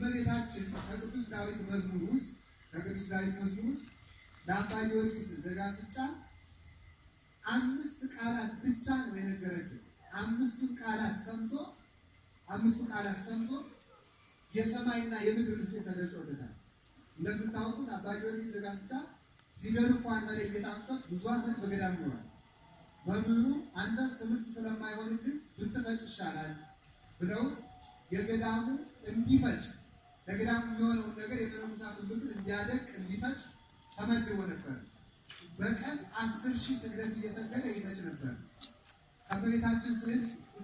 የእመቤታችን ከቅዱስ ዳዊት መዝሙር ውስጥ ለአባ ጊዮርጊስ ዘጋስጫ 5 ቃላት ብቻ ነው የነገረችው። 5ቱ ቃላት ሰምቶ የሰማይና የምድር ምስጢር ተገልጾለታል። እንደምታውቁት አባ ጊዮርጊስ ዘጋስጫ ፊደል እንኳን መለየት አቅቶት ብዙ ዓመት በገዳም ኖሯል። መምህሩ አንተ ትምህርት ስለማይሆንልህ ብትፈጭ ይሻላል ብለውት የገዳሙ እንዲፈጭ ለገዳሙ የሚሆነውን ነገር የመነኮሳቱን ምግብ እንዲያደቅ እንዲፈጭ ተመድቦ ነበር። በቀን 10,000 ስግደት እየሰገደ ይፈጭ ነበር። ከእመቤታችን ስዕል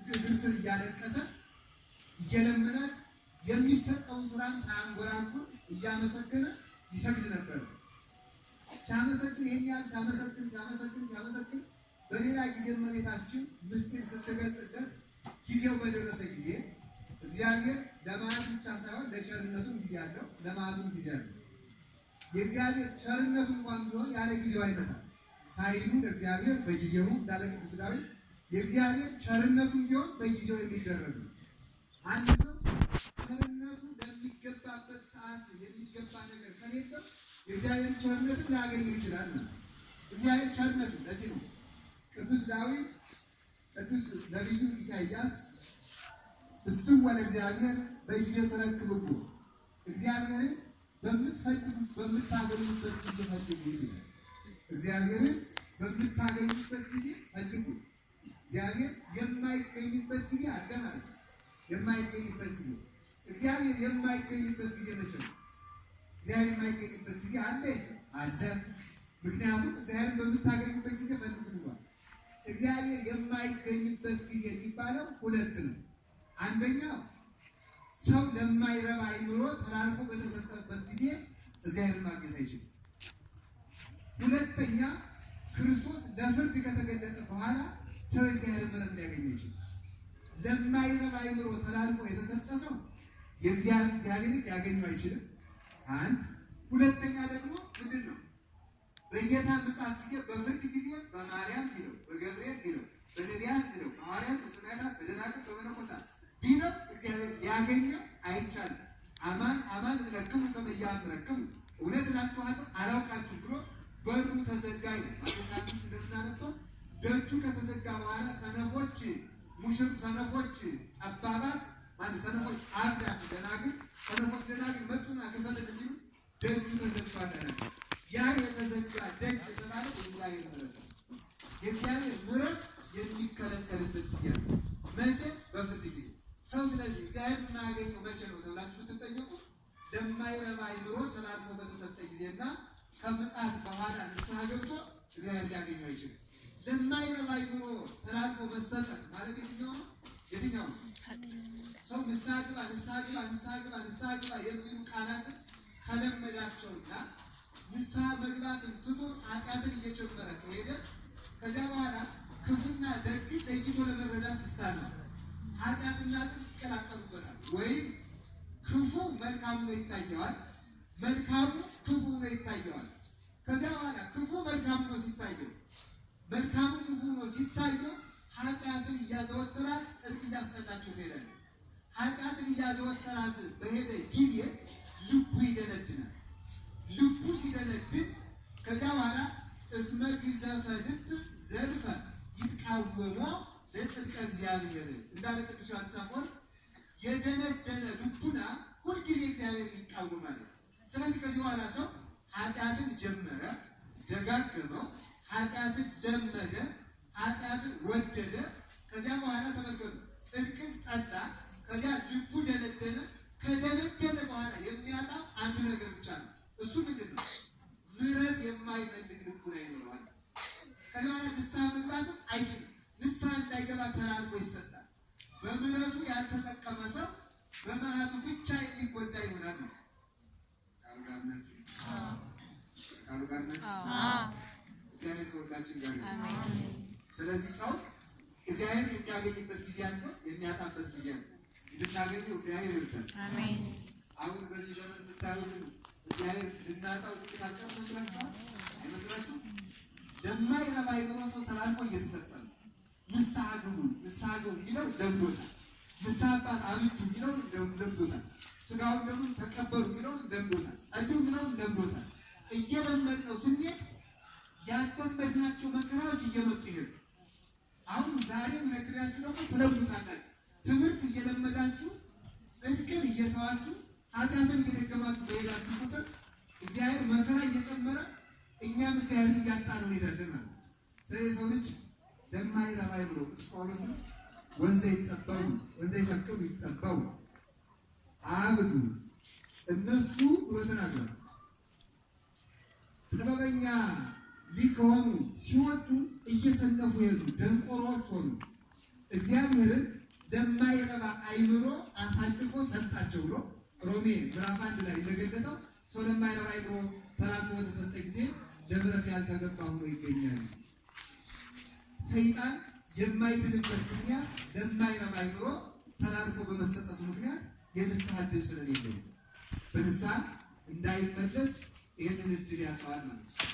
እግር ስር እያለቀሰ እየለመናት የሚሰጠውን ስራም ሳያንጎራጉር እያመሰገነ ይሰግድ ነበር። ሲያመሰግን ይሄን ያህል ሲያመሰግን በሌላ ጊዜ እመቤታችን ምስጢር ስትገልጥለት ጊዜው በደረሰ ጊዜ እግዚአብሔር ለመዓት ብቻ ሳይሆን ለቸርነቱም ጊዜ አለው፣ ለመዓቱም ጊዜ አለው። የእግዚአብሔር ቸርነቱ እንኳን ቢሆን ያለ ጊዜው አይመጣም። ሳይሉ ለእግዚአብሔር በጊዜው እንዳለ ቅዱስ ዳዊት የእግዚአብሔር ቸርነቱም ቢሆን በጊዜው የሚደረግ ነው። አንድ ሰው ቸርነቱ ለሚገባበት ሰዓት የሚገባ ነገር ከሌለው የእግዚአብሔር ቸርነትን ላያገኘው ይችላል ማለት ነው። እግዚአብሔር ቸርነቱ ለዚህ ነው ቅዱስ ዳዊት ቅዱስ ነቢዩ ኢሳይያስ እስወ ለእግዚአብሔር በጊዜው ተረክብኩ፣ እግዚአብሔርን በምታገኙበት ጊዜ ፈልጉት ይላል። እግዚአብሔርን በምታገኙበት ጊዜ ፈልጉት። እግዚአብሔር የማይገኝበት ጊዜ አለ ማለት ነው። የማይገኝበት ጊዜ እግዚአብሔር የማይገኝበት ጊዜ መቼ ነው? እግዚአብሔር የማይገኝበት ጊዜ አለ አለ። ምክንያቱም እግዚአብሔርን በምታገኙበት ጊዜ ፈልጉት ነው። እግዚአብሔር የማይገኝበት ጊዜ የሚባለው 2 ነው። አንደኛው ሰው ለማይረባ አይምሮ ተላልፎ በተሰጠበት ጊዜ እግዚአብሔርን ማግኘት አይችልም። ሁለተኛ ክርስቶስ ለፍርድ ከተገለጠ በኋላ ሰው እግዚአብሔር ምሕረት ሊያገኝ ይችላል። ለማይረባ አይምሮ ተላልፎ የተሰጠ ሰው እግዚአብሔርን ሊያገኘው አይችልም። አንድ ሁለተኛ ደግሞ ምንድን ነው? በጌታ ምጽአት ጊዜ በፍርድ ጊዜ በማርያም ቢለው በገብርኤል ቢለው በነቢያት ቢለው በሐዋርያት በሰማዕታት በደናግል በመነኮሳት ቢለው እግዚአብሔር ሊያገኘው አይቻልም። አማን አማን እብለክሙ ከመ ኢያእምረክሙ፣ እውነት እላችኋለሁ አላውቃችሁም ብሎ በሩ ተዘጋ ይላል። ማቴዎስ እንደምናነበው ደጁ ከተዘጋ በኋላ ሰነፎች ጠባባት ሰነፎች አብዳት ደናግል መጡና ክፈትልን ሲሉ ደጁ ተዘግቷል። ያ የተዘጋ ደጅ የተባለው የእግዚአብሔር ምሕረት ነው። የእግዚአብሔር ምሕረት የሚከለከልበት ጊዜ ነው። መቼ? በፍርድ ጊዜ። ሰው ስለዚህ እግዚአብሔር የማያገኘው መቼ ነው ተብላችሁ ብትጠየቁ ለማይረባ አይምሮ ተላልፎ በተሰጠ ጊዜና ከምጽአት በኋላ ንስሐ ገብቶ እግዚአብሔር ሊያገኘው አይችልም። ለማይረባ አይምሮ ተላልፎ መሰጠት ማለት የትኛው ነው? ሰው ንስሐ ግባ የሚሉ ቃላትን ከለመዳቸውና ንስሐ መግባትን ትቶ ኃጢአትን እየጨመረ ከሄደ ከዚያ በኋላ ክፉና ደግ ለይቶ ለመረዳት ይሳነዋል። ኃጢአትና ጽድቅ ይቀላቀሉበታል። ወይም ክፉ መልካም ነው ይታየዋል፣ መልካሙ ክፉ ነው ይታየዋል። ከዚያ በኋላ ክፉ መልካም ነው ሲታየው፣ መልካሙ ክፉ ነው ሲታየው ኃጢአትን እያዘወተራት ጽድቅ እያስጠላቸው ትሄዳለች። ኃጢአትን እያዘወተራት በሄደ ጊዜ ልቡ ይደነድናል። ልቡ ሲደነድን ከዚያ በኋላ እስመ ግዘፈ ልብ ዘልፈ ይቃወሞ ለጽድቀ እግዚአብሔር እንዳለ ቅዱስ ዮሐንስ አፈወርቅ የደነደነ ልቡና ሁልጊዜ እግዚአብሔር ይቃወማል። ስለዚህ ከዚህ በኋላ ሰው ኃጢአትን ጀመረ፣ ደጋገመው፣ ኃጢአትን ለመደ፣ ኃጢአትን ወደደ። ከዚያ በኋላ ተመልከቱ ጽድቅን ጠላ። ከዚያ ልቡ ደነደነ። ከደነደነ በኋላ የሚያጣው አንድ ነገር ብቻ ነው። እሱ ምንድን ነው? ምሕረት የማይፈልግ ልቡና ይኖረዋል። ከዚህ በኋላ ንስሐ መግባትም አይችልም። ንስሐ እንዳይገባ ተላልፎ ይሰጣል። በምሕረቱ ያልተጠቀመ ሰው በመዓቱ ብቻ የሚጎዳ ይሆናል ነው። ቃሉ ጋር ናችሁ? እግዚአብሔር ከሁላችን ጋር ነው። ስለዚህ ሰው እግዚአብሔር የሚያገኝበት ጊዜ አለ፣ የሚያጣበት ጊዜ አለ። እንድናገኘው እግዚአብሔር ይርዳል። አሁን በዚህ ዘመን ስታዩት እግዚአብሔር ልናጣው ጥቂት አልቀረም ብላችኋል አይመስላችሁም? ለማይረባ አይምሮ ሰው ተላልፎ እየተሰጠ ነው። ንስሐ ግቡ የሚለው ለምዶታል። ንስሐ አባት አብጁ የሚለው ለምዶታል። ስጋውን ደግሞ ተቀበሉ የሚለውን ለምዶታል። ጸልዩ የሚለውን ለምዶታል። እየለመድነው ስንሄድ ያልለመድናቸው መከራዎች እየመጡ ይሄዱ። አሁን ዛሬም ነግሬያችሁ ደግሞ ትለምዱታላችሁ። ትምህርት እየለመዳችሁ ጽድቅን እየተዋችሁ ኃጢአትን እየደገማችሁ በሄዳችሁ ቁጥር እግዚአብሔር መከራ እየጨመረ እኛም እግዚአብሔርን እያጣነው እንሄዳለን ማለት ነው። ስለዚህ ሰው ልጅ ለማይረባ ብሎ ቅዱስ ጳውሎስም ወንዘ ይጠበቡ ወንዘ ይፈቅዱ ይጠበቡ አብዱ እነሱ ብሎ ተናግሯል። ጥበበኛ ሊሆኑ ሲወዱ እየሰነፉ ሄዱ፣ ደንቆሮዎች ሆኑ። እግዚአብሔርን ለማይረባ አይምሮ አሳልፎ ሰጣቸው ብሎ ሮሜ ምዕራፍ 1 ላይ እንደገለጠው ሰው ለማይረባ አይምሮ ተላልፎ በተሰጠ ጊዜ ለምሕረት ያልተገባ ሆኖ ይገኛል። ሰይጣን የማይድንበት ምክንያት ለማይረባ አይምሮ ተላልፎ በመሰጠቱ ምክንያት የንስሐ ዕድል ስለሌለው በንስሐ እንዳይመለስ ይህንን ዕድል ያጠዋል ማለት ነው።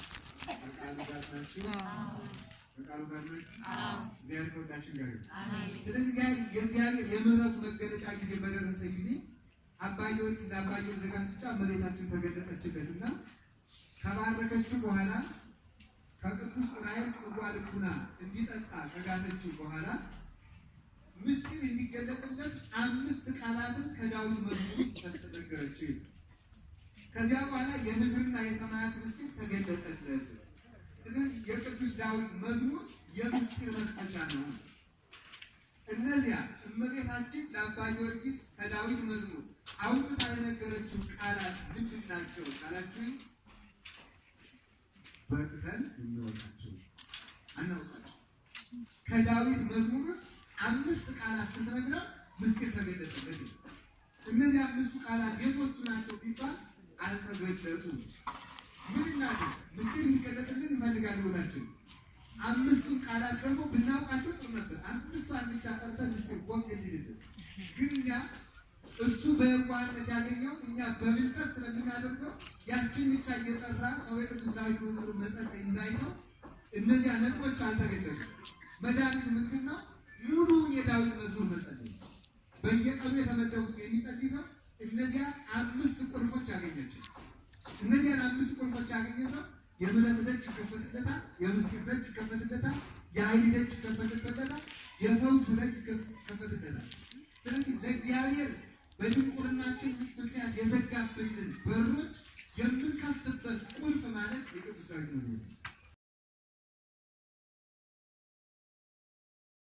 በቃሉ ጋር ናችሁ። እግዚአብሔር ከሁላችን ጋር ይሁን። ስለዚህ የእግዚአብሔር የምሕረቱ መገለጫ ጊዜ በደረሰ ጊዜ አባ ጊዮርጊስ ለአባ ጊዮርጊስ ዘጋስጫ እመቤታችን ተገለጠችለትና ከባረከችው በኋላ ከቅዱስ ዑራኤል ጽዋ ልቡና እንዲጠጣ ከጋተችው በኋላ ምስጢር እንዲገለጥለት 5 ቃላትን ከዳዊት መዝሙር ውስጥ ነገረችው። ከዚያ በኋላ የምድርና የሰማያት ምስጢር ተገለጠለት። ስለዚህ የቅዱስ ዳዊት መዝሙር የምስጢር መክፈቻ ነው። እነዚያ እመቤታችን ለአባ ጊዮርጊስ ከዳዊት መዝሙር አውጥታ የነገረችው ቃላት ምንድን ናቸው ካላችሁኝ፣ በቅተን እንወቃቸው አናውቃቸው። ከዳዊት መዝሙር ውስጥ 5 ቃላት ስትነግረው ምስጢር ተገለጠለት። እነዚህ 5ቱ ቃላት የቶቹ ናቸው ቢባል አልተገለጡም። ምን እናድርግ? ምስጢር እንዲገለጥልን እንፈልጋለን ሁላችን። 5ቱን ቃላት ደግሞ ብናውቃቸው ጥሩ ነበር። 5ቷን ብቻ ጠርተን ምስጢር ወግ እንዲልልን፣ ግን እኛ እሱ በየዋህነት ያገኘውን እኛ በብልጠት ስለምናደርገው ያችን ብቻ እየጠራ ሰው የቅዱስ ዳዊት መዝሙር መጸለይ እንዳይተው እነዚያ ነጥቦች አልተገለጡም። መድኃኒት ምንድን ነው? ሙሉውን የዳዊት መዝሙር መጸለይ። በየቀኑ የተመደቡትን የሚጸልይ ሰው እነዚያ 5 ቁልፎች ያገኛቸው። እነዚያን 5 ቁልፎች ያገኘ ሰው የምሕረት ደጅ ይከፈትለታል፣ የምስጢር ደጅ ይከፈትለታል፣ የኃይል ደጅ ይከፈትለታል፣ የፈውስ ደጅ ይከፈትለታል። ስለዚህ ለእግዚአብሔር በድንቁርናችን ምክንያት የዘጋብንን በሮች የምንከፍትበት ቁልፍ ማለት የቅዱስ ዳዊት መዝሙር ነው።